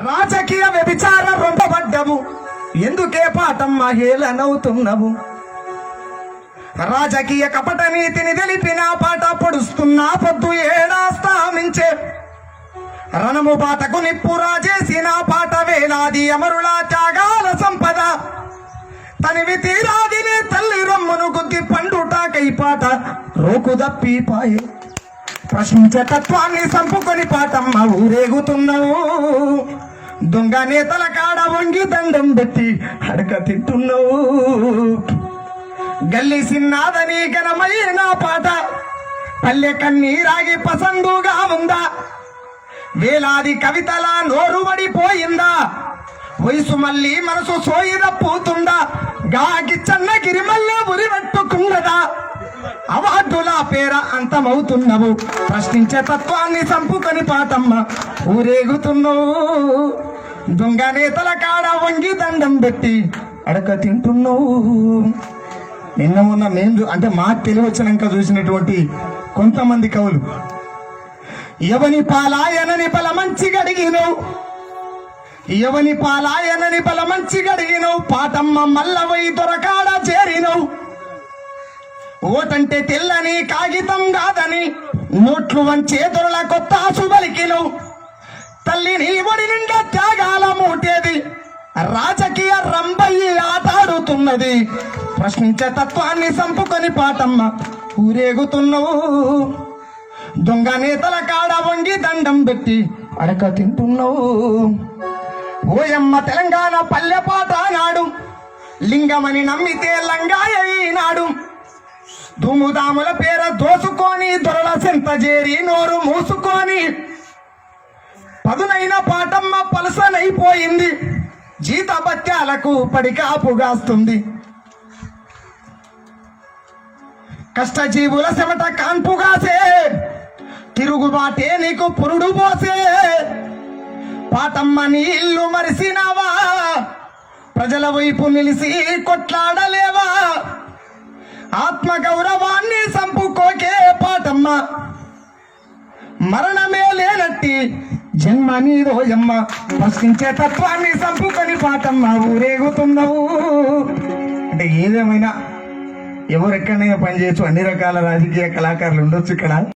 రాజకీయ వ్యభిచార రొంపబడ్డము ఎందుకే పాటమ్మ హేళనవుతున్నవు. రాజకీయ కపట నీతిని తెలిపిన పాట పొడుస్తున్నా పొద్దు ఏడాస్తామించే రణము బాటకు నిప్పు రాజేసిన పాట వేలాది అమరుల త్యాగాల సంపద తనివి తీరాదినే తల్లి రమ్మును గుద్ది పండుటాకై పాట రోకుదప్పి పాయే ప్రశ్నించే తత్వాన్ని సంపుకొని పాటమ్మ ఊరేగుతున్నావు. దొంగ నేతల కాడ వంగి దండం పెట్టి అడక తింటున్నావు. గల్లి సిన్నాదని ఘనమైన పాట పల్లె కన్నీరాగి పసందుగా ఉందా. వేలాది కవితల నోరు పడిపోయిందా. వయసు మళ్ళీ మనసు సోయి తప్పుతుందా. గాకి చన్న గిరిమల్లె ఉరి పట్టుకున్నదా. అవార్డుల పేర అంతమవుతున్నావు. ప్రశ్నించే తత్వాన్ని సంపుకొని పాటమ్మ ఊరేగుతున్నావు. దొంగ నేతల కాడ వంగి దండం పెట్టి అడక తింటున్నావు. నిన్న మొన్న మేము అంటే మాకు తెలివచ్చినాక చూసినటువంటి కొంతమంది కవులు ఎవని పాలాయనని బల మంచి గడిగినవు. ఎవని పాలాయనని బల మంచి గడిగినవు. పాటమ్మ మల్లవై దొరకాడ చేరినవు. ఓటంటే తెల్లని కాగితం కాదని నోట్లు వంచే దొరల కొత్త ఆశుబలికినవు. తల్లిని ఒడి నిండా త్యాగాల మూటేది రాజకీయ రంబయ్యి ఆటాడుతున్నది. ప్రశ్నించే తత్వాన్ని సంపుకొని పాటమ్మ ఊరేగుతున్నావు. దొంగ నేతల కాడ వంగి దండం పెట్టి అడక తింటున్నావు. ఓయమ్మ తెలంగాణ పల్లె పాట నాడు లింగమని నమ్మితే లంగాయనాడు. దుముదాముల పేర దోసుకొని దొరల సెంత చేరి నోరు మూసుకొని పదునైన పాటమ్మ పలసనైపోయింది. జీత బత్యాలకు పడికాపుగాస్తుంది. కష్టజీవుల చెమట కాన్పుగాసే తిరుగుబాటే నీకు పురుడు పోసే. పాటమ్మ నీ ఇల్లు మరిసినావా. ప్రజల వైపు నిలిసి కొట్లాడలేవా. ఆత్మ గౌరవాన్ని సంపుకోకే పాటమ్మ. మరణమే లేనట్టి జన్మ నీరోయమ్మ. ప్రశ్నించే తత్వాన్ని సంపుకొని పాటమ్మ ఊరేగుతున్నావు. అంటే ఏదేమైనా ఎవరెక్కడైనా పనిచేయచ్చు. అన్ని రకాల రాజకీయ కళాకారులు ఉండొచ్చు ఇక్కడ.